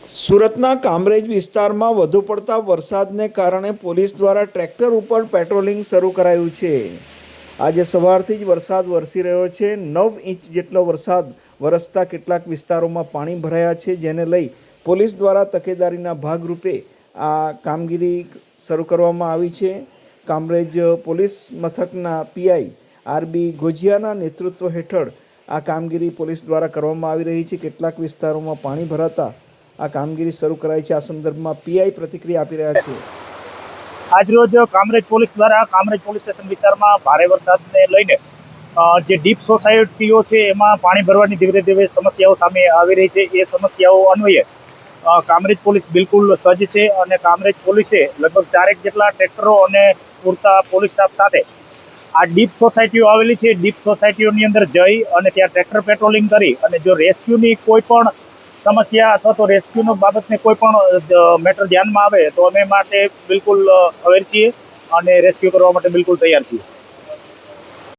સુરતના કામરેજ વિસ્તારમાં વધુ પડતા વરસાદને કારણે પોલીસ દ્વારા ટ્રેક્ટર ઉપર પેટ્રોલિંગ શરૂ કરાયું છે। આજે સવારથી જ વરસાદ વરસી રહ્યો છે। 9 ઇંચ જેટલો વરસાદ વરસતા કેટલાક વિસ્તારોમાં પાણી ભરાયા છે, જેને લઈ પોલીસ દ્વારા તકેદારીના ભાગરૂપે આ કામગીરી શરૂ કરવામાં આવી છે। કામરેજ પોલીસ મથકના પીઆઈ આરબી ગોજિયાના નેતૃત્વ હેઠળ આ કામગીરી પોલીસ દ્વારા કરવામાં આવી રહી છે। કેટલાક વિસ્તારોમાં પાણી ભરાતા આ કામગીરી શરૂ કરાઈ છે। આ સંદર્ભમાં પીઆઈ પ્રતિક્રિયા આપી રહ્યા છે। આજરોજ કામરેજ પોલીસ દ્વારા કામરેજ પોલીસ સ્ટેશન વિસ્તારમાં ભારે વરસાદને લઈને જે ડીપ સોસાયટીઓ છે એમાં પાણી ભરવાની ધીરે ધીરે સમસ્યાઓ સામે આવી રહી છે। એ સમસ્યાઓ અન્વયે કામરેજ પોલીસ બિલકુલ સજ્જ છે અને કામરેજ પોલીસે લગભગ 4 જેટલા ટ્રેક્ટરો અને પૂરતા પોલીસ સ્ટાફ સાથે આ ડીપ સોસાયટીઓ આવેલી છે। ડીપ સોસાયટીઓની અંદર જઈ અને ત્યાં ટ્રેક્ટર પેટ્રોલિંગ કરી અને જો રેસ્ક્યુની કોઈ પણ સમસ્યા અથવા તો રેસ્ક્યુનો બાબતને કોઈ પણ મેટર ધ્યાનમાં આવે તો અમે માટે બિલકુલ અવેર છીએ અને રેસ્ક્યુ કરવા માટે બિલકુલ તૈયાર છીએ।